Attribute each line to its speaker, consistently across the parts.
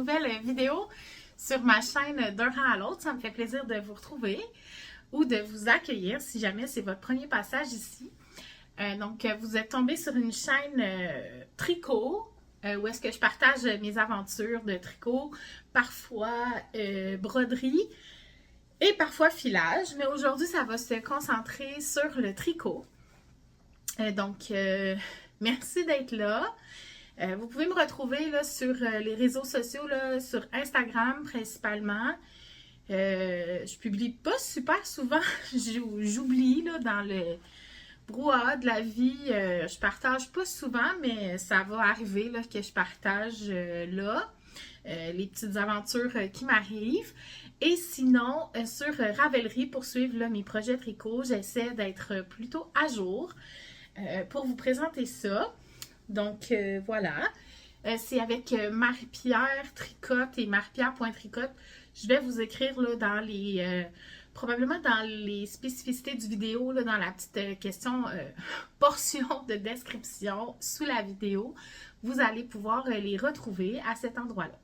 Speaker 1: nouvelle vidéo sur ma chaîne d'un rang à l'autre. Ça me fait plaisir de vous retrouver ou de vous accueillir si jamais c'est votre premier passage ici. Donc, vous êtes tombé sur une chaîne tricot où est-ce que je partage mes aventures de tricot, parfois broderie et parfois filage. Mais aujourd'hui, ça va se concentrer sur le tricot. Donc, merci d'être là. Vous pouvez me retrouver là, sur les réseaux sociaux, là, sur Instagram principalement. Je publie pas super souvent, j'oublie là, dans le brouhaha de la vie. Je partage pas souvent, mais ça va arriver là, que je partage là les petites aventures qui m'arrivent. Et sinon, sur Ravelry, pour suivre là, mes projets tricot, j'essaie d'être plutôt à jour pour vous présenter ça. Donc, voilà. C'est avec Marie-Pierre Tricotte et Marie-Pierre.tricotte. Je vais vous écrire là, dans les... probablement dans les spécificités du vidéo, là, dans la petite question, portion de description sous la vidéo. Vous allez pouvoir les retrouver à cet endroit-là.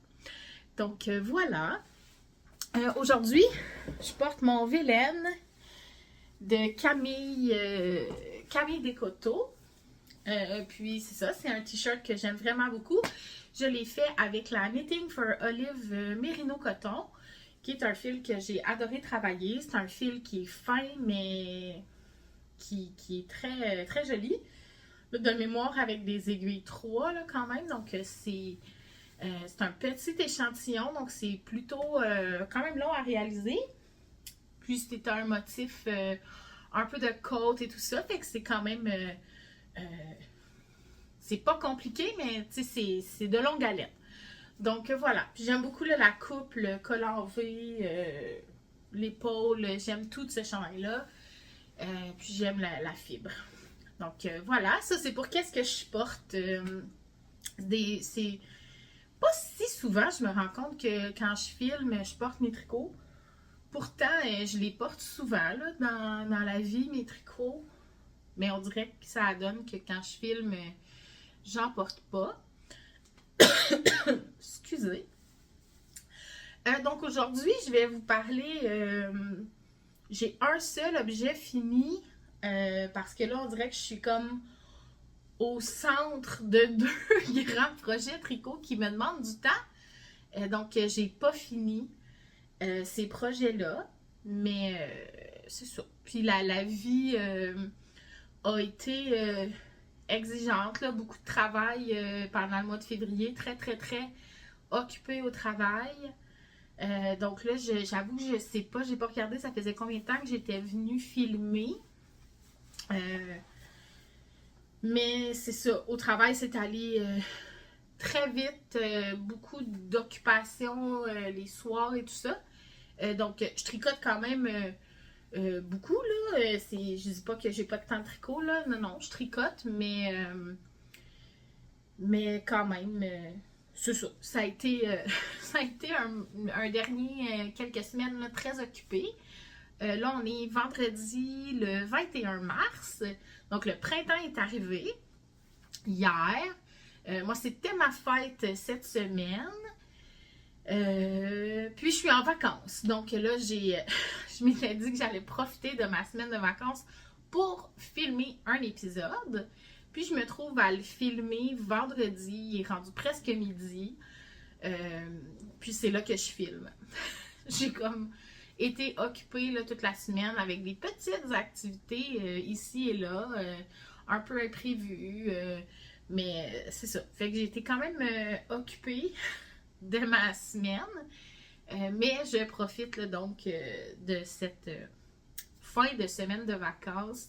Speaker 1: Donc, voilà. Aujourd'hui, je porte mon Vélène de Camille Descoteaux. Puis c'est ça, c'est un t-shirt que j'aime vraiment beaucoup. Je l'ai fait avec la Knitting for Olive Merino Coton, qui est un fil que j'ai adoré travailler. C'est un fil qui est fin, mais qui est très, très joli. De mémoire avec des aiguilles 3 là, quand même. Donc c'est un petit échantillon, donc c'est plutôt quand même long à réaliser. Puis c'était un motif un peu de côte et tout ça, fait que c'est quand même... c'est pas compliqué, mais c'est de longue haleine. Donc voilà. Puis j'aime beaucoup là, la coupe, le collant V, l'épaule. J'aime tout ce chandail-là. Puis j'aime la fibre. Donc voilà. Ça, c'est pour qu'est-ce que je porte. C'est pas si souvent, je me rends compte que quand je filme, je porte mes tricots. Pourtant, je les porte souvent là, dans la vie, mes tricots. Mais on dirait que ça donne que quand je filme, j'en porte pas. Excusez. Donc aujourd'hui, je vais vous parler. J'ai un seul objet fini. Parce que là, on dirait que je suis comme au centre de deux grands projets tricot qui me demandent du temps. Donc, j'ai pas fini ces projets-là. Mais c'est ça. Puis la vie a été exigeante, là, beaucoup de travail pendant le mois de février, très, très, très occupée au travail. Donc là, j'avoue que je sais pas, j'ai pas regardé, ça faisait combien de temps que j'étais venue filmer. Mais c'est ça, au travail, c'est allé très vite, beaucoup d'occupations les soirs et tout ça. Donc, je tricote quand même... beaucoup, là. Je dis pas que j'ai pas de temps de tricot, là. Non, non, je tricote, mais quand même, c'est ça. Ça a été un dernier quelques semaines là, très occupé. Là, on est vendredi le 21 mars. Donc, le printemps est arrivé hier. Moi, c'était ma fête cette semaine. Puis je suis en vacances. Donc là, je m'étais dit que j'allais profiter de ma semaine de vacances pour filmer un épisode. Puis je me trouve à le filmer vendredi. Il est rendu presque midi. Puis c'est là que je filme. J'ai comme été occupée là, toute la semaine avec des petites activités ici et là. Un peu imprévues. Mais c'est ça. Fait que j'ai été quand même occupée de ma semaine, mais je profite là, donc de cette fin de semaine de vacances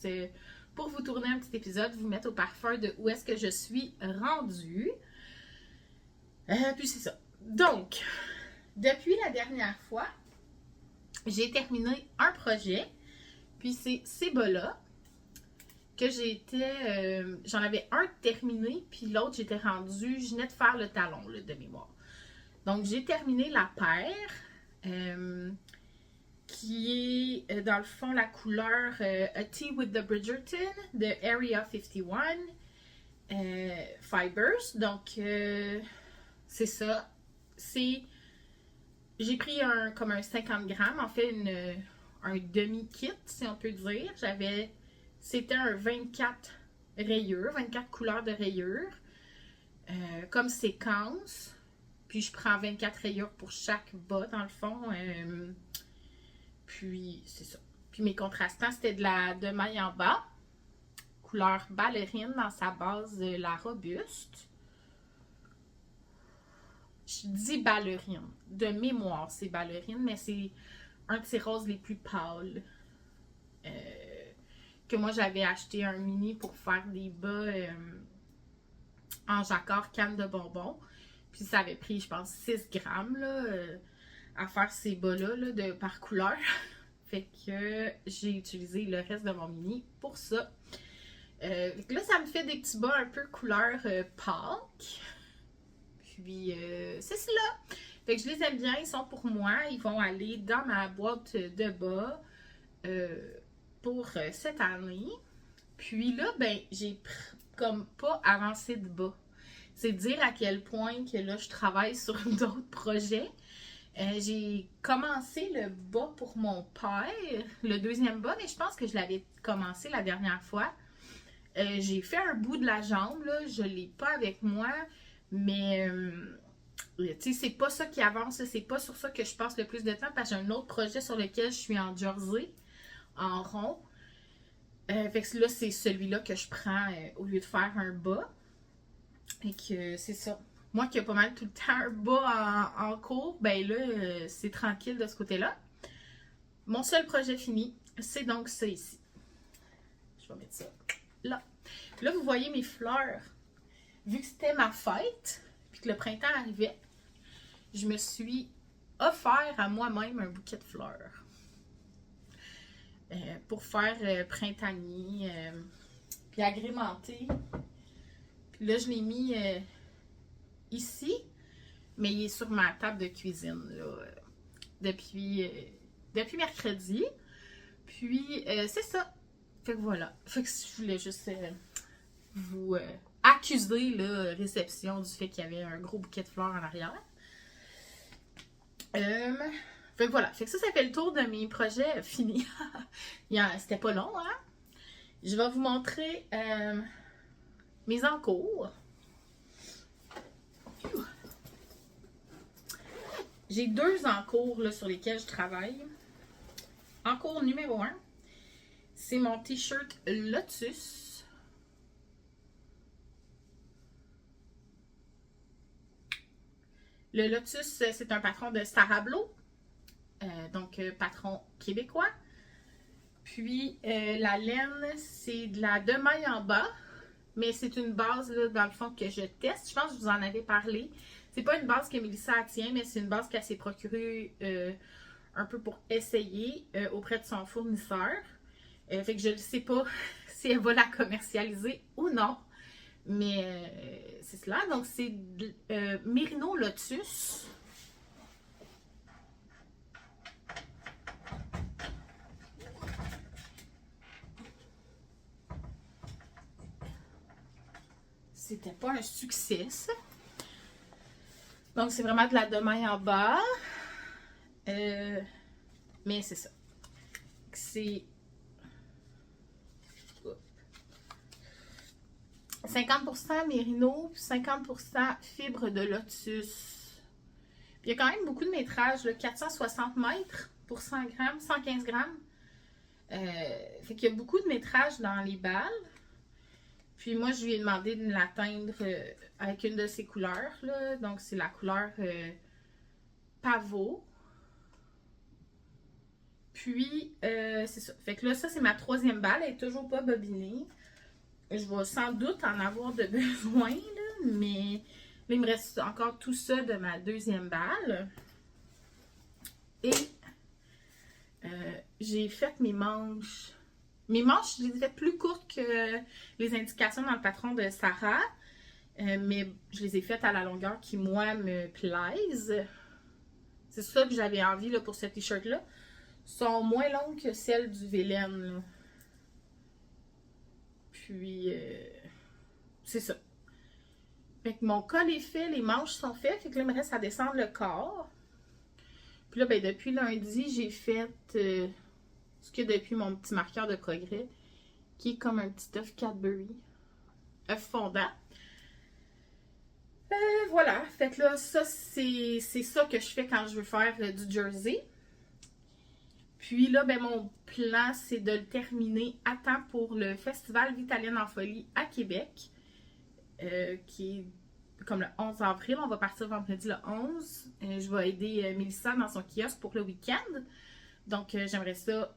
Speaker 1: pour vous tourner un petit épisode, vous mettre au parfum de où est-ce que je suis rendue. Puis c'est ça. Donc, depuis la dernière fois, j'ai terminé un projet, puis c'est ces bas-là que j'en avais un terminé, puis l'autre j'étais rendue, je venais de faire le talon là, de mémoire. Donc, j'ai terminé la paire, qui est, dans le fond, la couleur A Tea with the Bridgerton de Area 51 Fibers. Donc, c'est ça. c'est... J'ai pris comme un 50 grammes, en fait, un demi-kit, si on peut dire. C'était un 24 rayures, 24 couleurs de rayures, comme séquence. Puis je prends 24 rayures pour chaque bas, dans le fond. Puis, c'est ça. Puis mes contrastants, c'était de maille en bas, couleur ballerine dans sa base, la robuste. Je dis ballerine. De mémoire, c'est ballerine, mais c'est un de ces roses les plus pâles. Que moi, j'avais acheté un mini pour faire des bas en jacquard canne de bonbons. Puis ça avait pris, je pense, 6 grammes là, à faire ces bas-là là, par couleur. Fait que j'ai utilisé le reste de mon mini pour ça. Là, ça me fait des petits bas un peu couleur Pâques. Puis, c'est cela. Fait que je les aime bien, ils sont pour moi. Ils vont aller dans ma boîte de bas pour cette année. Puis là, ben, j'ai comme pas avancé de bas. C'est dire à quel point que là, je travaille sur d'autres projets. J'ai commencé le bas pour mon père, le deuxième bas, mais je pense que je l'avais commencé la dernière fois. J'ai fait un bout de la jambe, là, je ne l'ai pas avec moi, mais tu sais, c'est pas ça qui avance, c'est pas sur ça que je passe le plus de temps, parce que j'ai un autre projet sur lequel je suis en jersey, en rond. Fait que là, c'est celui-là que je prends au lieu de faire un bas. Et que c'est ça. Moi qui ai pas mal tout le temps un bas en cours, ben là, c'est tranquille de ce côté-là. Mon seul projet fini, c'est donc ça ici. Je vais mettre ça là. Là, vous voyez mes fleurs. Vu que c'était ma fête, puis que le printemps arrivait, je me suis offert à moi-même un bouquet de fleurs. Pour faire printanier, puis agrémenter. Puis là, je l'ai mis ici, mais il est sur ma table de cuisine là, depuis mercredi. Puis, c'est ça. Fait que voilà. Fait que je voulais juste vous accuser, là, réception du fait qu'il y avait un gros bouquet de fleurs en arrière. Fait que voilà. Fait que ça fait le tour de mes projets finis. C'était pas long, hein? Je vais vous montrer mes encours. J'ai 2 encours là, sur lesquels je travaille. Encours numéro 1, c'est mon t-shirt Lotus. Le Lotus, c'est un patron de Starablo, donc patron québécois. Puis la laine, c'est de la demaille en bas, mais c'est une base là, dans le fond que je teste. Je pense que je vous en avais parlé. C'est pas une base que Mélissa tient, mais c'est une base qu'elle s'est procurée un peu pour essayer auprès de son fournisseur. Fait que je ne sais pas si elle va la commercialiser ou non. Mais c'est cela. Donc, c'est Merino Lotus. C'était pas un succès, ça. Donc, c'est vraiment de la demaille en bas. Mais c'est ça. C'est 50% mérino, 50% fibre de lotus. Puis il y a quand même beaucoup de métrage, là, 460 mètres pour 100 grammes, 115 grammes. Fait qu'il y a beaucoup de métrage dans les balles. Puis moi, je lui ai demandé de l'atteindre avec une de ses couleurs, là. Donc, c'est la couleur pavot. Puis, c'est ça. Fait que là, ça, c'est ma 3e balle. Elle n'est toujours pas bobinée. Je vais sans doute en avoir de besoin, là, mais là, il me reste encore tout ça de ma 2e balle. Et j'ai fait mes manches. Mes manches, je les ai faites plus courtes que les indications dans le patron de Sarah. Mais je les ai faites à la longueur qui, moi, me plaise. C'est ça que j'avais envie là, pour ce t-shirt-là. Sont moins longues que celles du Vélène, là. Puis, c'est ça. Fait que mon col est fait, les manches sont faites. Fait que là, il me reste à descendre le corps. Puis là, ben, depuis lundi, j'ai fait ce que depuis mon petit marqueur de progrès, qui est comme un petit œuf Cadbury. Œuf fondant. Voilà. Fait que là, ça, c'est ça que je fais quand je veux faire du jersey. Puis là, ben, mon plan, c'est de le terminer à temps pour le Festival Vitalienne en folie à Québec, qui est comme le 11 avril. On va partir vendredi le 11. Je vais aider Mélissa dans son kiosque pour le week-end. Donc, j'aimerais ça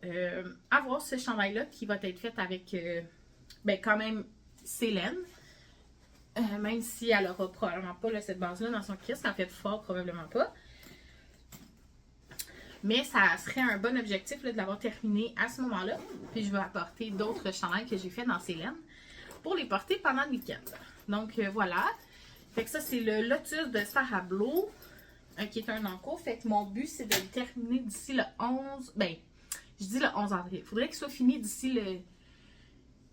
Speaker 1: avoir ce chandail-là qui va être fait avec, ben, quand même, Célène. Même si elle n'aura probablement pas là, cette base-là dans son kiosque. En fait, fort probablement pas. Mais ça serait un bon objectif là, de l'avoir terminé à ce moment-là. Puis je vais apporter d'autres chandails que j'ai fait dans Célène pour les porter pendant le week-end. Donc voilà. Fait que ça, c'est le Lotus de Sarah Blow, qui est un en cours. Fait que mon but, c'est de le terminer d'ici le 11... Ben, je dis le 11 avril. Il faudrait qu'il soit fini d'ici le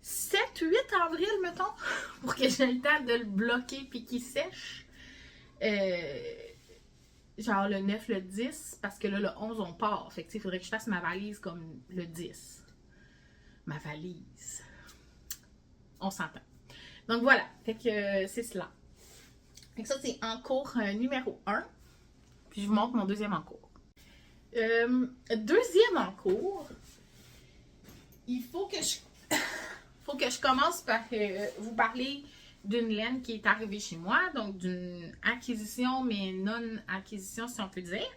Speaker 1: 7-8 avril, mettons, pour que j'ai le temps de le bloquer puis qu'il sèche. Genre le 9, le 10, parce que là, le 11, on part. Fait que, il faudrait que je fasse ma valise comme le 10. Ma valise. On s'entend. Donc, voilà. Fait que c'est cela. Fait que ça, c'est en cours numéro 1. Puis, je vous montre mon deuxième en cours. Deuxième en cours, il faut que je commence par vous parler d'une laine qui est arrivée chez moi, donc d'une acquisition, mais non-acquisition, si on peut dire.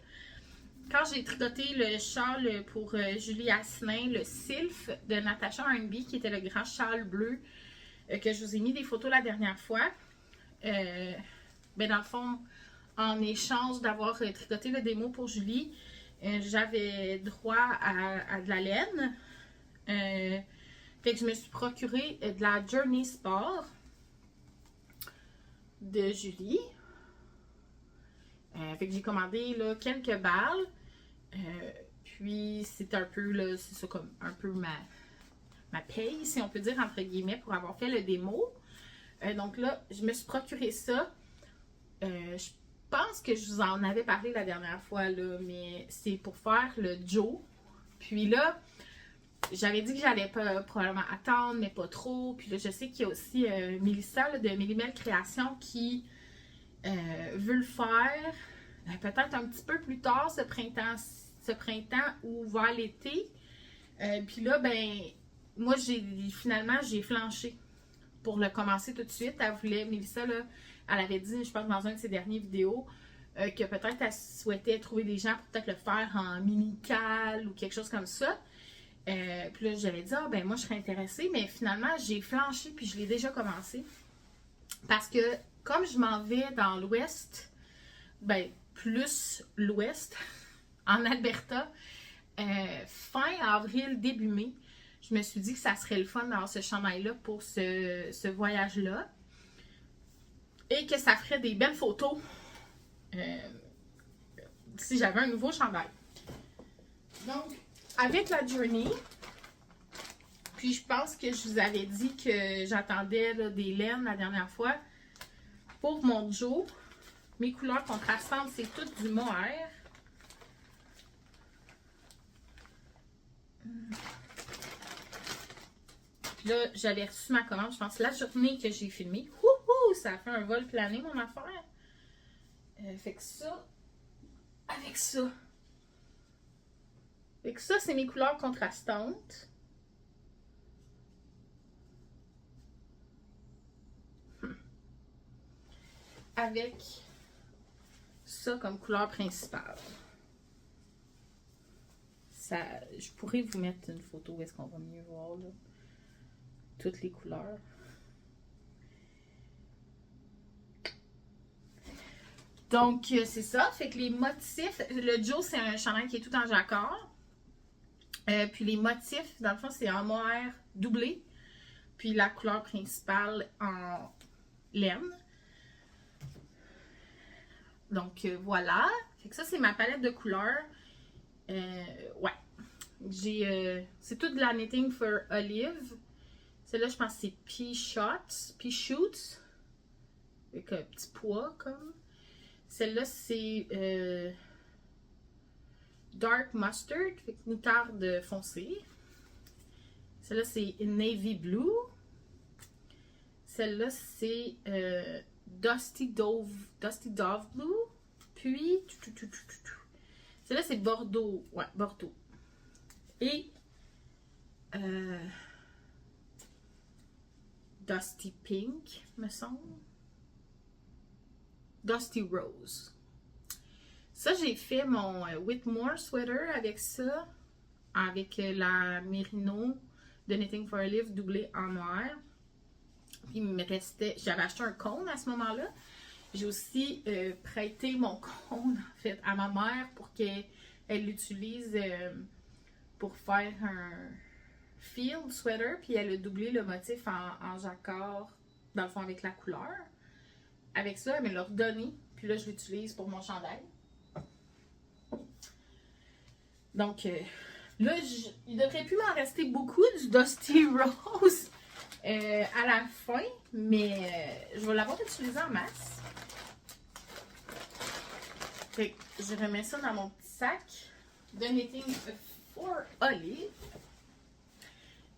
Speaker 1: Quand j'ai tricoté le châle pour Julie Asselin, le Sylph de Natasha R&B, qui était le grand châle bleu que je vous ai mis des photos la dernière fois, ben dans le fond, en échange d'avoir tricoté le démo pour Julie, j'avais droit à de la laine. Fait que je me suis procuré de la Journey Sport de Julie. Fait que j'ai commandé là, quelques balles. Puis c'est un peu là, c'est ça comme un peu ma paye, si on peut dire, entre guillemets, pour avoir fait le démo. Donc là, je me suis procuré ça. Je pense que je vous en avais parlé la dernière fois, là, mais c'est pour faire le Joe. Puis là, j'avais dit que j'allais probablement attendre, mais pas trop. Puis là, je sais qu'il y a aussi Mélissa là, de Mélimel Création qui veut le faire peut-être un petit peu plus tard ce printemps ou vers l'été. Puis là, ben, moi, finalement, j'ai flanché pour le commencer tout de suite. Elle voulait, Mélissa, là, elle avait dit, je pense, dans une de ses dernières vidéos, que peut-être elle souhaitait trouver des gens pour peut-être le faire en mini-cal ou quelque chose comme ça. Puis là, j'avais dit, ben moi, je serais intéressée. Mais finalement, j'ai flanché puis je l'ai déjà commencé. Parce que, comme je m'en vais dans l'ouest, ben, plus l'ouest, en Alberta, fin avril, début mai, je me suis dit que ça serait le fun d'avoir ce chandail-là pour ce voyage-là. Et que ça ferait des belles photos si j'avais un nouveau chandail. Donc, avec la Journey, puis je pense que je vous avais dit que j'attendais là, des laines la dernière fois. Pour mon Joe, mes couleurs contrastantes, c'est toutes du mohair. Puis là, j'avais reçu ma commande, je pense, la journée que j'ai filmé. Wouhou! Ça a fait un vol plané, mon affaire. Fait que ça, avec ça. Fait que ça, c'est mes couleurs contrastantes. Avec ça comme couleur principale. Ça, je pourrais vous mettre une photo où est-ce qu'on va mieux voir là, toutes les couleurs. Donc, c'est ça. Fait que les motifs, le Joe, c'est un chandail qui est tout en jacquard. Puis les motifs, dans le fond, c'est en mohair doublé. Puis la couleur principale en laine. Donc, voilà. Fait que ça, c'est ma palette de couleurs. Ouais. C'est tout de la Knitting for Olive. Celle-là, je pense que c'est Pea Shoots. avec un petit pois comme. Celle-là, c'est Dark Mustard, fait que moutarde foncée. Celle-là, c'est Navy Blue. Celle-là, c'est Dusty Dove Blue. Puis, celle-là, c'est Bordeaux. Ouais, Bordeaux. Et Dusty Pink, me semble. Dusty Rose. Ça, j'ai fait mon Whitmore sweater avec ça. Avec la Merino de Knitting for a Live doublée en noir. Puis il me restait... J'avais acheté un cône à ce moment-là. J'ai aussi prêté mon cône, en fait, à ma mère pour qu'elle l'utilise pour faire un field sweater. Puis elle a doublé le motif en jacquard, dans le fond, avec la couleur. Avec ça, elle me l'a redonné. Puis là, je l'utilise pour mon chandail. Donc, là, il devrait plus m'en rester beaucoup du Dusty Rose à la fin. Mais je vais l'avoir utilisé en masse. Fait que je remets ça dans mon petit sac de Knitting for Olive.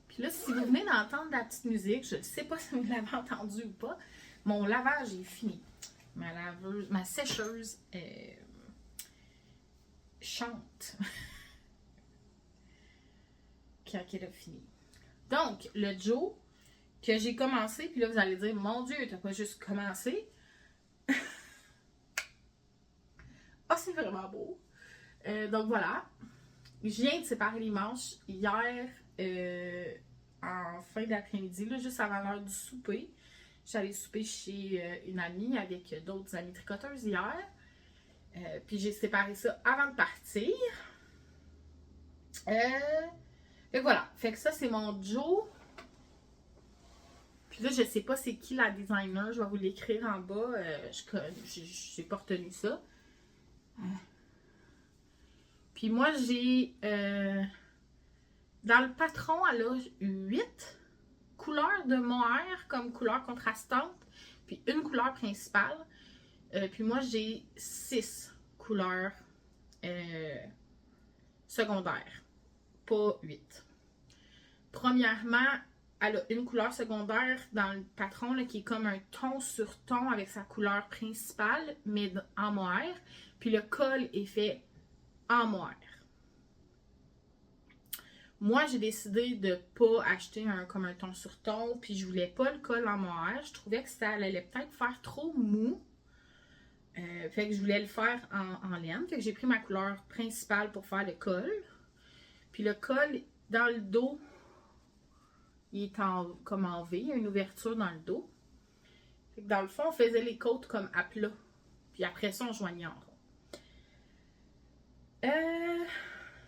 Speaker 1: Puis là, si vous venez d'entendre la petite musique, je ne sais pas si vous l'avez entendu ou pas, mon lavage est fini. Ma sécheuse chante quand elle a fini. Donc, le Joe que j'ai commencé, puis là, vous allez dire, mon Dieu, t'as pas juste commencé. Ah, c'est vraiment beau. Donc voilà. Je viens de séparer les manches hier en fin d'après-midi, juste avant l'heure du souper. J'allais souper chez une amie avec d'autres amies tricoteuses hier. Puis j'ai séparé ça avant de partir. Et voilà. Fait que ça, c'est mon Joe. Puis là, je sais pas c'est qui la designer. Je vais vous l'écrire en bas. Je n'ai pas retenu ça. Puis moi, j'ai... dans le patron, elle a 8 couleurs de mohair comme couleur contrastante. Puis une couleur principale. Puis moi, j'ai 6 couleurs secondaires. Pas 8. Premièrement, elle a une couleur secondaire dans le patron là, qui est comme un ton sur ton avec sa couleur principale, mais en mohair. Puis le col est fait en mohair. Moi, j'ai décidé de ne pas acheter comme un ton sur ton, puis je voulais pas le col en mohair. Je trouvais que ça allait peut-être faire trop mou. Fait que je voulais le faire en laine. Fait que j'ai pris ma couleur principale pour faire le col. Puis le col, dans le dos, il est comme en V. Il y a une ouverture dans le dos. Fait que dans le fond, on faisait les côtes comme à plat. Puis après ça, on joignait en rond.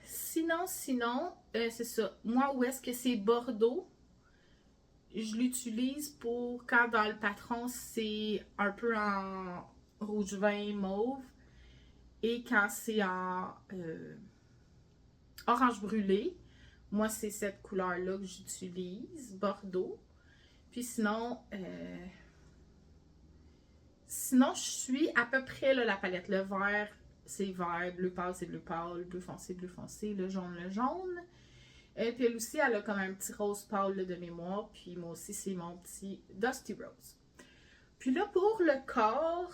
Speaker 1: Sinon, c'est ça. Moi, où est-ce que c'est Bordeaux? Je l'utilise pour quand dans le patron, c'est un peu en rouge vin mauve. Et quand c'est en orange brûlé, moi, c'est cette couleur-là que j'utilise, Bordeaux. Puis sinon, je suis à peu près là, la palette. Le vert, c'est vert, bleu pâle, c'est bleu pâle, bleu foncé, le jaune. Puis elle aussi, elle a comme un petit rose pâle là, de mémoire. Puis moi aussi, c'est mon petit Dusty Rose. Puis là, pour le corps,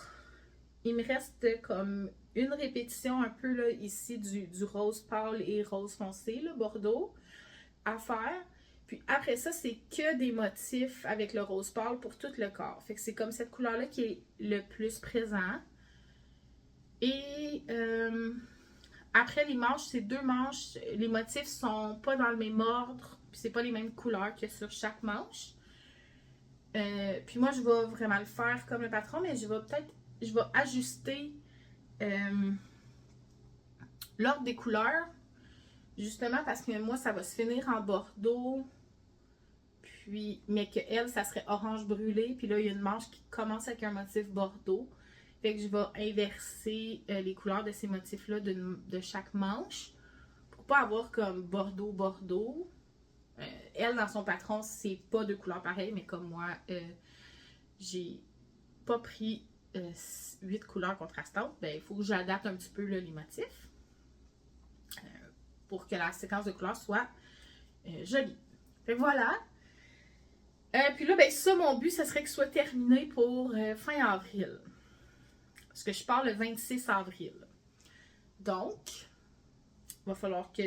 Speaker 1: il me reste comme une répétition un peu là, ici du rose pâle et rose foncé, là, Bordeaux, à faire. Puis après ça, c'est que des motifs avec le rose pâle pour tout le corps. Fait que c'est comme cette couleur-là qui est le plus présent. Et après les manches, c'est 2 manches. Les motifs sont pas dans le même ordre. Puis c'est pas les mêmes couleurs que sur chaque manche. Puis moi, je vais vraiment le faire comme le patron, mais je vais ajuster l'ordre des couleurs. Justement parce que moi, ça va se finir en bordeaux. Puis, mais que elle, ça serait orange brûlé. Puis là, il y a une manche qui commence avec un motif bordeaux. Fait que je vais inverser les couleurs de ces motifs-là de chaque manche. Pour pas avoir comme bordeaux. Elle, dans son patron, c'est pas 2 couleurs pareilles. Mais comme moi, j'ai pas pris 8 couleurs contrastantes, ben, il faut que j'adapte un petit peu là, les motifs pour que la séquence de couleurs soit jolie. Fait que voilà. Puis là, ben, ça, mon but, ce serait que ce soit terminé pour fin avril. Parce que je pars le 26 avril. Donc, il va falloir que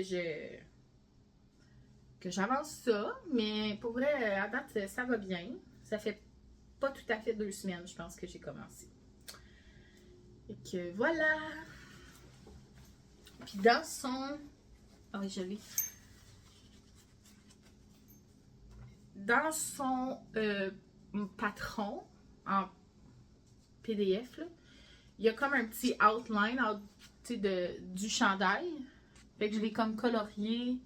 Speaker 1: j'avance ça. Mais pour vrai, à date, ça va bien. Ça fait pas tout à fait 2 semaines, je pense, que j'ai commencé. Et que voilà. Puis dans son... Ah oui, je l'ai. Dans son patron, en PDF, là, il y a comme un petit outline du chandail. Fait que je l'ai comme colorié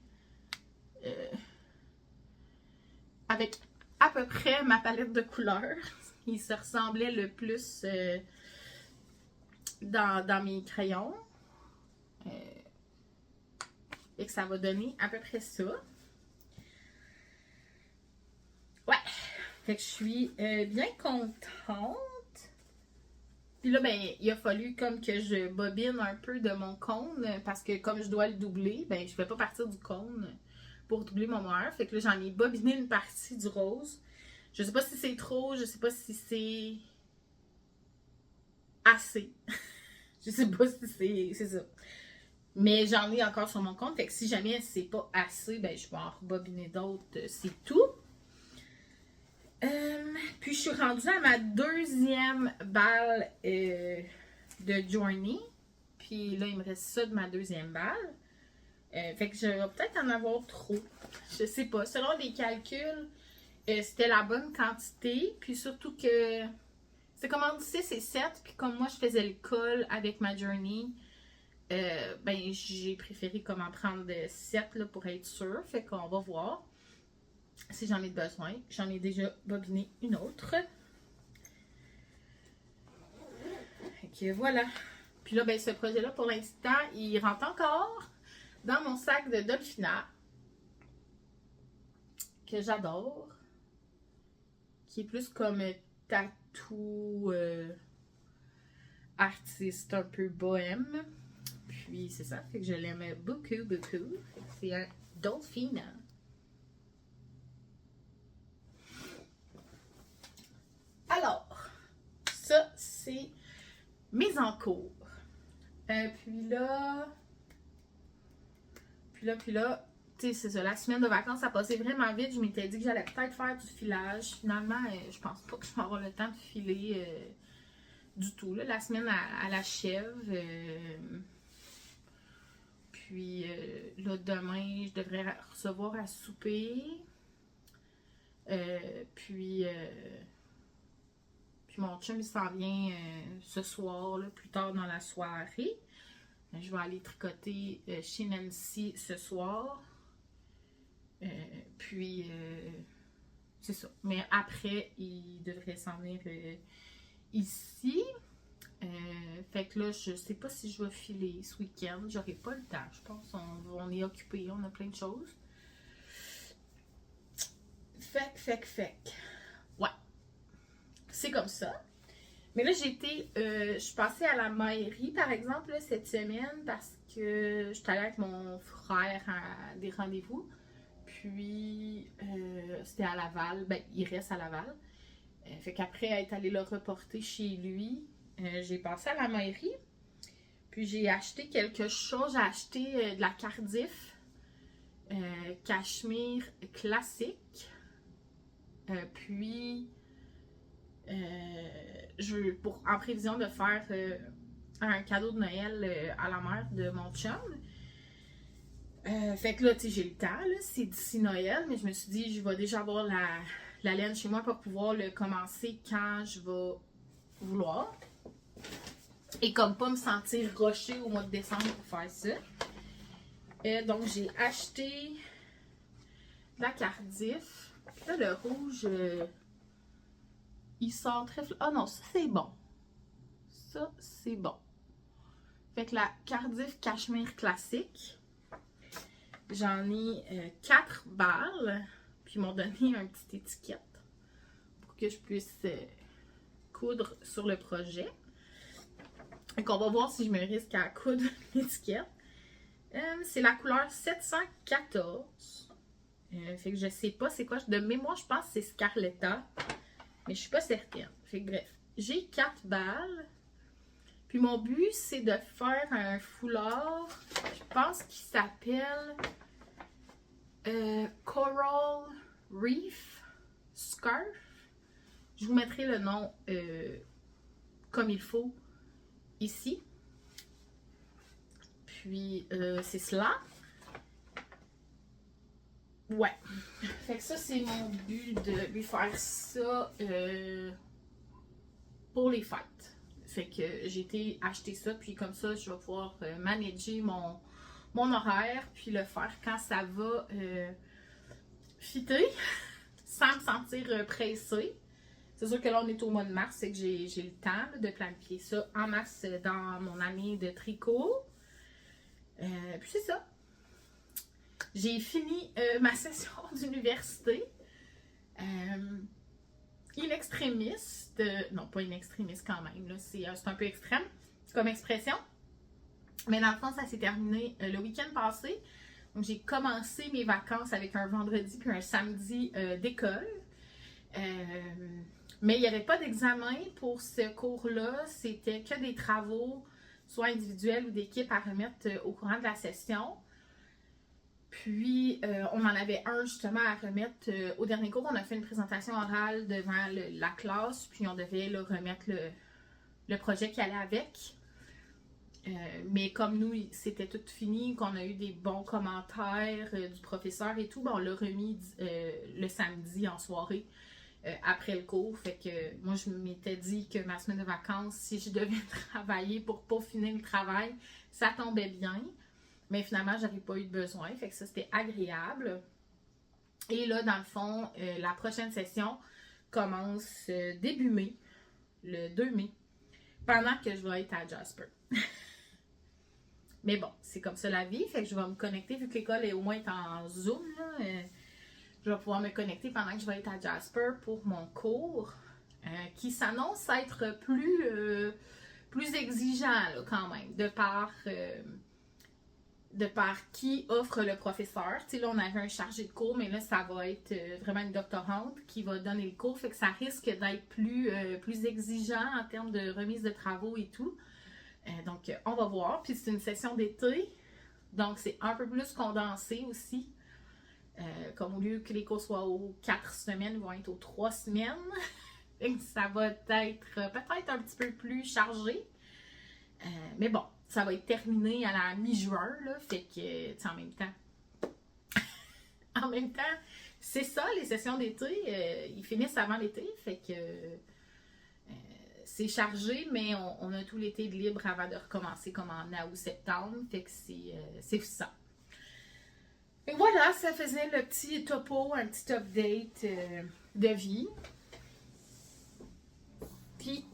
Speaker 1: avec à peu près ma palette de couleurs. Il se ressemblait le plus dans mes crayons. Et que ça va donner à peu près ça. Ouais. Fait que je suis bien contente. Puis là, ben, il a fallu comme que je bobine un peu de mon cône parce que comme je dois le doubler, ben, je ne vais pas partir du cône pour doubler mon mohair. Fait que là, j'en ai bobiné une partie du rose. Je sais pas si c'est trop, je sais pas si c'est assez. Je sais pas si c'est ça. Mais j'en ai encore sur mon compte. Fait que si jamais c'est pas assez, ben, je vais en rebobiner d'autres. C'est tout. Puis je suis rendue à ma 2e balle de Journey. Puis là, il me reste ça de ma 2e balle. Fait que je vais peut-être en avoir trop. Je sais pas. Selon les calculs, c'était la bonne quantité. Puis surtout que c'est commande 6 et 7. Puis comme moi, je faisais le col avec ma Journey, ben j'ai préféré comme en prendre 7 là, pour être sûre. Fait qu'on va voir. Si j'en ai besoin. J'en ai déjà bobiné une autre. Ok, voilà. Puis là, ben, ce projet-là, pour l'instant, il rentre encore dans mon sac de Dolphina. Que j'adore. Qui est plus comme tatou artiste un peu bohème. Puis c'est ça, fait que je l'aime beaucoup, beaucoup. C'est un Dolphina. Alors, ça, c'est mes encours. Puis là, tu sais, c'est ça. La semaine de vacances, ça passait vraiment vite. Je m'étais dit que j'allais peut-être faire du filage. Finalement, je pense pas que je vais avoir le temps de filer du tout. Là. La semaine, elle achève. Puis là, demain, je devrais recevoir à souper. Puis mon chum, il s'en vient ce soir, là, plus tard dans la soirée. Je vais aller tricoter chez Nancy ce soir. Puis, c'est ça. Mais après, il devrait s'en venir ici. Fait que là, je sais pas si je vais filer ce week-end. J'aurai pas le temps, je pense. On est occupé, on a plein de choses. Fait. Ouais. C'est comme ça. Mais là, je suis passée à la mairie, par exemple, là, cette semaine, parce que j'étais allée avec mon frère à des rendez-vous. Puis, c'était à Laval. Ben, il reste à Laval. Fait qu'après être allée le reporter chez lui, j'ai passé à la mairie. Puis, j'ai acheté quelque chose. J'ai acheté de la Cardif. Cachemire classique. Puis... en prévision de faire un cadeau de Noël à la mère de mon chum. Fait que là, tu sais, j'ai le temps, là, c'est d'ici Noël, mais je me suis dit, je vais déjà avoir la laine chez moi pour pouvoir le commencer quand je vais vouloir. Et comme pas me sentir rushée au mois de décembre pour faire ça. Donc, j'ai acheté la Cardif. Là, le rouge... il sort très... Ah non, ça c'est bon. Ça c'est bon. Fait que la Cardif Cachemire classique. J'en ai 4 balles. Puis ils m'ont donné une petite étiquette pour que je puisse coudre sur le projet. Donc, on va voir si je me risque à coudre l'étiquette. C'est la couleur 714. Fait que je sais pas c'est quoi. De mémoire, je pense que c'est Scarletta. Mais je suis pas certaine. Fait que bref, j'ai 4 balles. Puis mon but, c'est de faire un foulard, je pense qu'il s'appelle Coral Reef Scarf. Je vous mettrai le nom comme il faut ici. Puis, c'est cela. Ouais. Fait que ça, c'est mon but de lui faire ça pour les fêtes. Fait que j'ai été acheter ça, puis comme ça, je vais pouvoir manager mon horaire, puis le faire quand ça va fitter, sans me sentir pressée. C'est sûr que là, on est au mois de mars, c'est que j'ai le temps là, de planifier ça en mars dans mon année de tricot. Puis c'est ça. J'ai fini ma session d'université. In extremis, non pas in extremis quand même, là, c'est un peu extrême comme expression. Mais dans le fond, ça s'est terminé le week-end passé. Donc j'ai commencé mes vacances avec un vendredi puis un samedi d'école. Mais il n'y avait pas d'examen pour ce cours-là. C'était que des travaux, soit individuels ou d'équipe à remettre au courant de la session. Puis, on en avait un justement à remettre au dernier cours. On a fait une présentation orale devant la classe, puis on devait là, remettre le projet qui allait avec. Mais comme nous, c'était tout fini, qu'on a eu des bons commentaires du professeur et tout, ben, on l'a remis le samedi en soirée après le cours. Fait que moi, je m'étais dit que ma semaine de vacances, si je devais travailler pour peaufiner le travail, ça tombait bien. Mais finalement, j'avais pas eu de besoin. Fait que ça, c'était agréable. Et là, dans le fond, la prochaine session commence début mai, le 2 mai, pendant que je vais être à Jasper. Mais bon, c'est comme ça la vie. Fait que je vais me connecter, vu que l'école est au moins en Zoom, là, je vais pouvoir me connecter pendant que je vais être à Jasper pour mon cours, qui s'annonce être plus exigeant là, quand même, de par qui offre le professeur. Tu sais, là, on avait un chargé de cours, mais là, ça va être vraiment une doctorante qui va donner le cours. Fait que ça risque d'être plus exigeant en termes de remise de travaux et tout. Donc, on va voir. Puis, c'est une session d'été. Donc, c'est un peu plus condensé aussi. Comme au lieu que les cours soient aux 4 semaines, ils vont être aux 3 semaines. Fait que ça va être peut-être un petit peu plus chargé. Mais bon, ça va être terminé à la mi-juin, là, fait que, tu sais, en même temps, c'est ça, les sessions d'été, ils finissent avant l'été, fait que c'est chargé, mais on a tout l'été de libre avant de recommencer comme en août, septembre, fait que c'est ça. Et voilà, ça faisait le petit topo, un petit update de vie. Puis,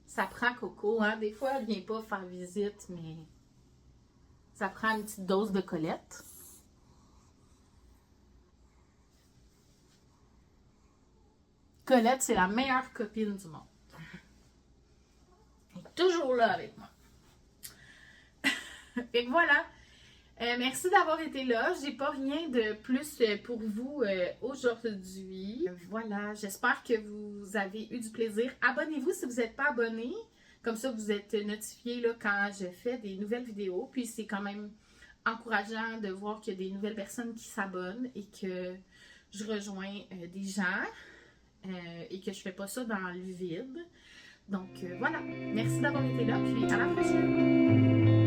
Speaker 1: ça prend Coco, hein. Des fois, elle vient pas faire visite, mais ça prend une petite dose de Colette. Colette, c'est la meilleure copine du monde. Elle est toujours là avec moi. Et voilà. Merci d'avoir été là. J'ai pas rien de plus pour vous aujourd'hui. Voilà, j'espère que vous avez eu du plaisir. Abonnez-vous si vous n'êtes pas abonné. Comme ça, vous êtes notifié là, quand je fais des nouvelles vidéos. Puis c'est quand même encourageant de voir qu'il y a des nouvelles personnes qui s'abonnent et que je rejoins des gens et que je fais pas ça dans le vide. Donc voilà, merci d'avoir été là. Puis à la prochaine!